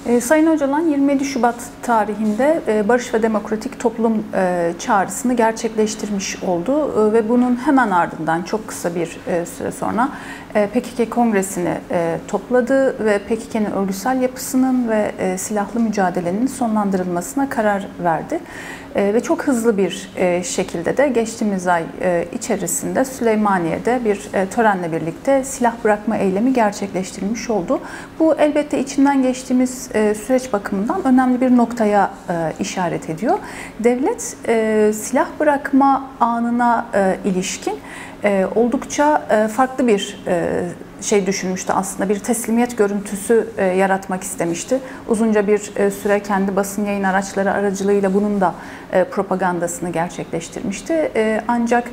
Sayın Öcalan 27 Şubat tarihinde Barış ve Demokratik Toplum çağrısını gerçekleştirmiş oldu ve bunun hemen ardından çok kısa bir süre sonra PKK Kongresi'ni topladı ve PKK'nın örgütsel yapısının ve silahlı mücadelenin sonlandırılmasına karar verdi. Ve çok hızlı bir şekilde de geçtiğimiz ay içerisinde Süleymaniye'de bir törenle birlikte silah bırakma eylemi gerçekleştirilmiş oldu. Bu elbette içinden geçtiğimiz süreç bakımından önemli bir noktaya işaret ediyor. Devlet silah bırakma anına ilişkin oldukça farklı bir şey düşünmüştü aslında. Bir teslimiyet görüntüsü yaratmak istemişti. Uzunca bir süre kendi basın yayın araçları aracılığıyla bunun da propagandasını gerçekleştirmişti. Ancak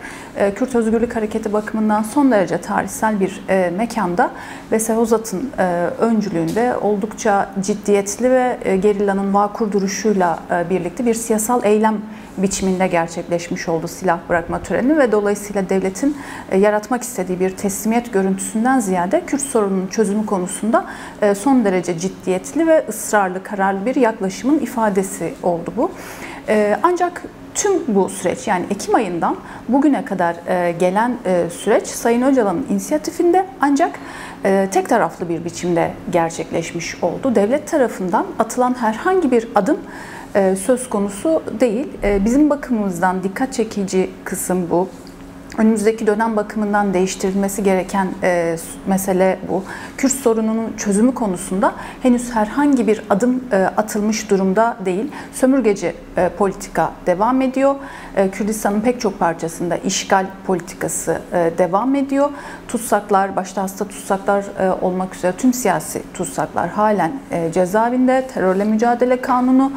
Kürt Özgürlük Hareketi bakımından son derece tarihsel bir mekanda ve Sehozat'ın öncülüğünde oldukça ciddiyetli ve gerillanın vakur duruşuyla birlikte bir siyasal eylem biçiminde gerçekleşmiş oldu silah bırakma töreni ve dolayısıyla devletin yaratmak istediği bir teslimiyet görüntüsünden ziyade Kürt sorununun çözümü konusunda son derece ciddiyetli ve ısrarlı, kararlı bir yaklaşımın ifadesi oldu bu. Ancak tüm bu süreç, yani Ekim ayından bugüne kadar gelen süreç Sayın Öcalan'ın inisiyatifinde ancak tek taraflı bir biçimde gerçekleşmiş oldu. Devlet tarafından atılan herhangi bir adım söz konusu değil. Bizim bakımımızdan dikkat çekici kısım bu. Önümüzdeki dönem bakımından değiştirilmesi gereken mesele bu. Kürt sorununun çözümü konusunda henüz herhangi bir adım atılmış durumda değil. Sömürgeci politika devam ediyor. Kürdistan'ın pek çok parçasında işgal politikası devam ediyor. Tutsaklar, başta hasta tutsaklar olmak üzere tüm siyasi tutsaklar halen cezaevinde. Terörle mücadele kanunu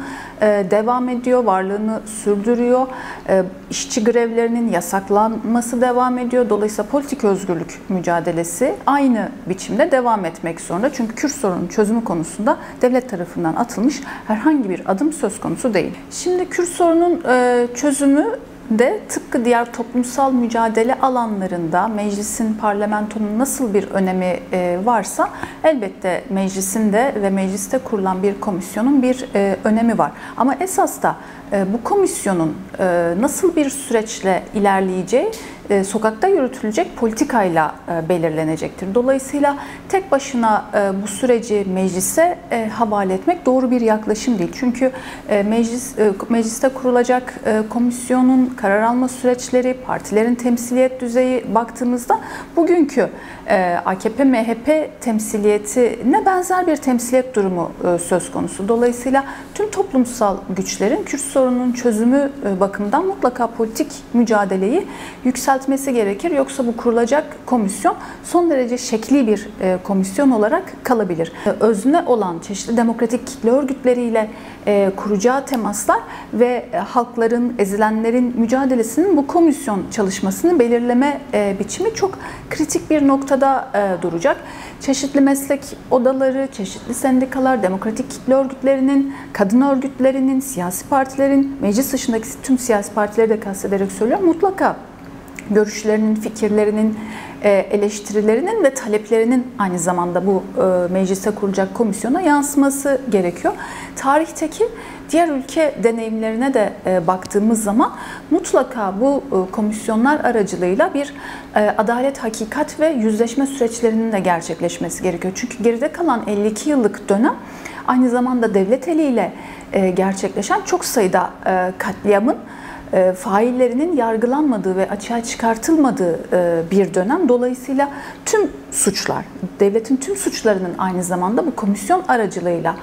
devam ediyor, varlığını sürdürüyor. İşçi grevlerinin yasaklanması devam ediyor. Dolayısıyla politik özgürlük mücadelesi aynı biçimde devam etmek zorunda. Çünkü Kürt sorunun çözümü konusunda devlet tarafından atılmış herhangi bir adım söz konusu değil. Şimdi Kürt sorunun çözümü de tıpkı diğer toplumsal mücadele alanlarında meclisin, parlamentonun nasıl bir önemi varsa elbette meclisin de ve mecliste kurulan bir komisyonun bir önemi var. Ama esas da bu komisyonun nasıl bir süreçle ilerleyeceği sokakta yürütülecek politikayla belirlenecektir. Dolayısıyla tek başına bu süreci meclise havale etmek doğru bir yaklaşım değil. Çünkü mecliste kurulacak komisyonun karar alma süreçleri, partilerin temsiliyet düzeyi baktığımızda bugünkü AKP-MHP temsiliyetine benzer bir temsiliyet durumu söz konusu. Dolayısıyla tüm toplumsal güçlerin Kürt sorununun çözümü bakımından mutlaka politik mücadeleyi yükseltmesi gerekir. Yoksa bu kurulacak komisyon son derece şekli bir komisyon olarak kalabilir. Özne olan çeşitli demokratik kitle örgütleriyle kuracağı temaslar ve halkların, ezilenlerin mücadelesinin bu komisyon çalışmasını belirleme biçimi çok kritik bir noktada duracak. Çeşitli meslek odaları, çeşitli sendikalar, demokratik kitle örgütlerinin, kadın örgütlerinin, siyasi partilerin, meclis dışındaki tüm siyasi partileri de kastederek söylüyorum, mutlaka görüşlerinin, fikirlerinin, eleştirilerinin ve taleplerinin aynı zamanda bu meclise kurulacak komisyona yansıması gerekiyor. Tarihteki diğer ülke deneyimlerine de baktığımız zaman mutlaka bu komisyonlar aracılığıyla bir adalet, hakikat ve yüzleşme süreçlerinin de gerçekleşmesi gerekiyor. Çünkü geride kalan 52 yıllık dönem aynı zamanda devlet eliyle gerçekleşen çok sayıda katliamın faillerinin yargılanmadığı ve açığa çıkartılmadığı bir dönem. Dolayısıyla tüm suçlar, devletin tüm suçlarının aynı zamanda bu komisyon aracılığıyla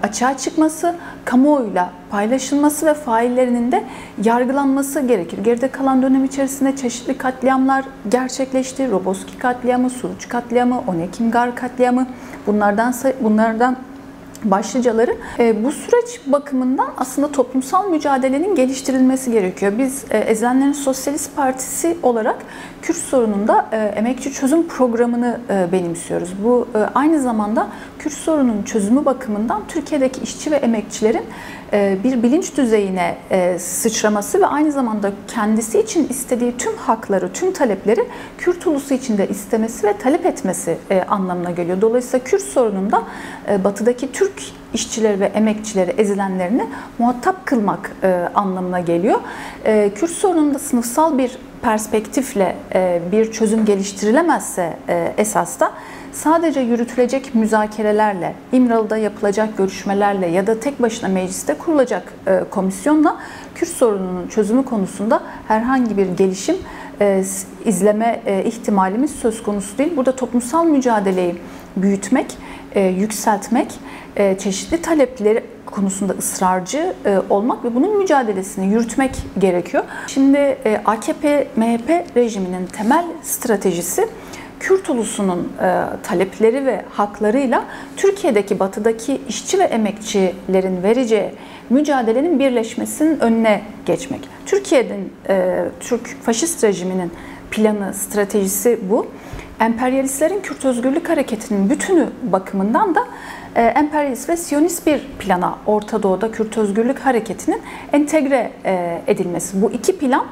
açığa çıkması, kamuoyuyla paylaşılması ve faillerinin de yargılanması gerekir. Geride kalan dönem içerisinde çeşitli katliamlar gerçekleşti. Roboski katliamı, Suruç katliamı, 10 Ekim Gar katliamı, bunlardan başlıcaları. Bu süreç bakımından aslında toplumsal mücadelenin geliştirilmesi gerekiyor. Biz Ezilenlerin Sosyalist Partisi olarak Kürt sorununda emekçi çözüm programını benimsiyoruz. Bu aynı zamanda Kürt sorunun çözümü bakımından Türkiye'deki işçi ve emekçilerin bir bilinç düzeyine sıçraması ve aynı zamanda kendisi için istediği tüm hakları, tüm talepleri Kürt ulusu için de istemesi ve talep etmesi anlamına geliyor. Dolayısıyla Kürt sorununda batıdaki Türk işçileri ve emekçileri, ezilenlerini muhatap kılmak anlamına geliyor. Kürt sorununda sınıfsal bir perspektifle bir çözüm geliştirilemezse esas da sadece yürütülecek müzakerelerle, İmralı'da yapılacak görüşmelerle ya da tek başına mecliste kurulacak komisyonla Kürt sorununun çözümü konusunda herhangi bir gelişim izleme ihtimalimiz söz konusu değil. Burada toplumsal mücadeleyi büyütmek, yükseltmek, çeşitli talepleri konusunda ısrarcı olmak ve bunun mücadelesini yürütmek gerekiyor. Şimdi AKP-MHP rejiminin temel stratejisi Kürt ulusunun talepleri ve haklarıyla Türkiye'deki, batıdaki işçi ve emekçilerin vereceği mücadelenin birleşmesinin önüne geçmek. Türkiye'nin, Türk faşist rejiminin planı, stratejisi bu. Emperyalistlerin Kürt Özgürlük Hareketi'nin bütünü bakımından da emperyalist ve siyonist bir plana Orta Doğu'da Kürt Özgürlük Hareketi'nin entegre edilmesi. Bu iki plan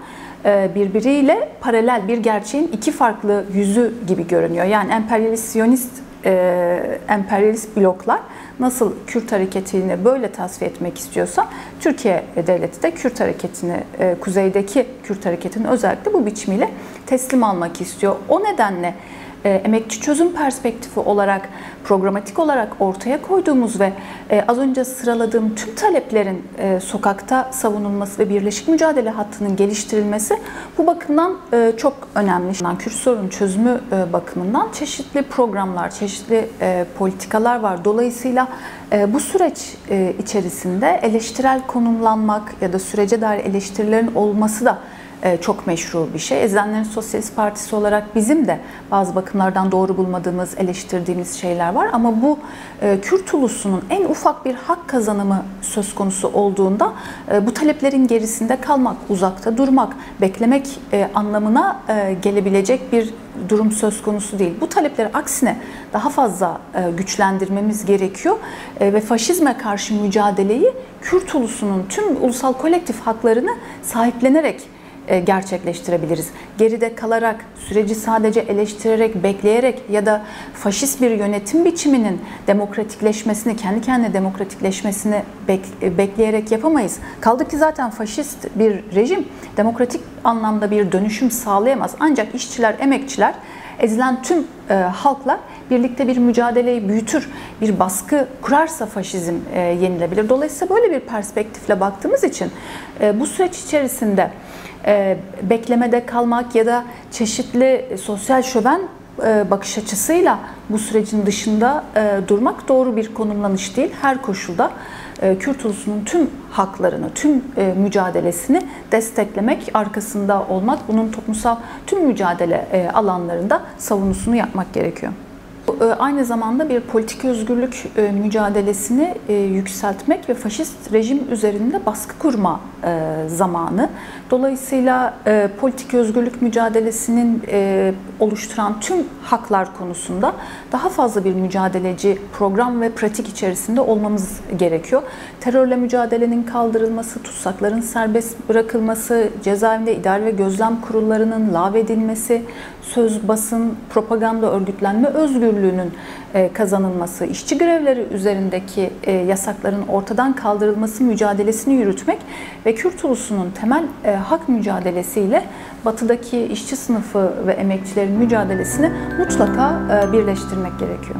birbiriyle paralel, bir gerçeğin iki farklı yüzü gibi görünüyor. Yani emperyalist, siyonist, emperyalist bloklar nasıl Kürt hareketini böyle tasfiye etmek istiyorsa, Türkiye devleti de Kürt hareketini, kuzeydeki Kürt hareketini özellikle bu biçimiyle teslim almak istiyor. O nedenle emekçi çözüm perspektifi olarak, programatik olarak ortaya koyduğumuz ve az önce sıraladığım tüm taleplerin sokakta savunulması ve birleşik mücadele hattının geliştirilmesi bu bakımdan çok önemli. Kürt sorunun çözümü bakımından çeşitli programlar, çeşitli politikalar var. Dolayısıyla bu süreç içerisinde eleştirel konumlanmak ya da sürece dair eleştirilerin olması da çok meşru bir şey. Ezilenlerin Sosyalist Partisi olarak bizim de bazı bakımlardan doğru bulmadığımız, eleştirdiğimiz şeyler var. Ama bu Kürt ulusunun en ufak bir hak kazanımı söz konusu olduğunda bu taleplerin gerisinde kalmak, uzakta durmak, beklemek anlamına gelebilecek bir durum söz konusu değil. Bu talepleri aksine daha fazla güçlendirmemiz gerekiyor ve faşizme karşı mücadeleyi Kürt ulusunun tüm ulusal kolektif haklarını sahiplenerek gerçekleştirebiliriz. Geride kalarak, süreci sadece eleştirerek, bekleyerek ya da faşist bir yönetim biçiminin demokratikleşmesini, kendi kendine demokratikleşmesini bekleyerek yapamayız. Kaldı ki zaten faşist bir rejim demokratik anlamda bir dönüşüm sağlayamaz. Ancak işçiler, emekçiler, ezilen tüm halklar birlikte bir mücadeleyi büyütür, bir baskı kurarsa faşizm yenilebilir. Dolayısıyla böyle bir perspektifle baktığımız için bu süreç içerisinde beklemede kalmak ya da çeşitli sosyal şöven bakış açısıyla bu sürecin dışında durmak doğru bir konumlanış değil. Her koşulda Kürt ulusunun tüm haklarını, tüm mücadelesini desteklemek, arkasında olmak, bunun toplumsal tüm mücadele alanlarında savunusunu yapmak gerekiyor. Aynı zamanda bir politik özgürlük mücadelesini yükseltmek ve faşist rejim üzerinde baskı kurma zamanı. Dolayısıyla politik özgürlük mücadelesinin oluşturan tüm haklar konusunda daha fazla bir mücadeleci program ve pratik içerisinde olmamız gerekiyor. Terörle mücadelenin kaldırılması, tutsakların serbest bırakılması, cezaevinde idare ve gözlem kurullarının lağvedilmesi, söz, basın, propaganda, örgütlenme özgürlüğünün kazanılması, işçi grevleri üzerindeki yasakların ortadan kaldırılması mücadelesini yürütmek ve Kürt ulusunun temel hak mücadelesiyle batıdaki işçi sınıfı ve emekçilerin mücadelesini mutlaka birleştirmek gerekiyor.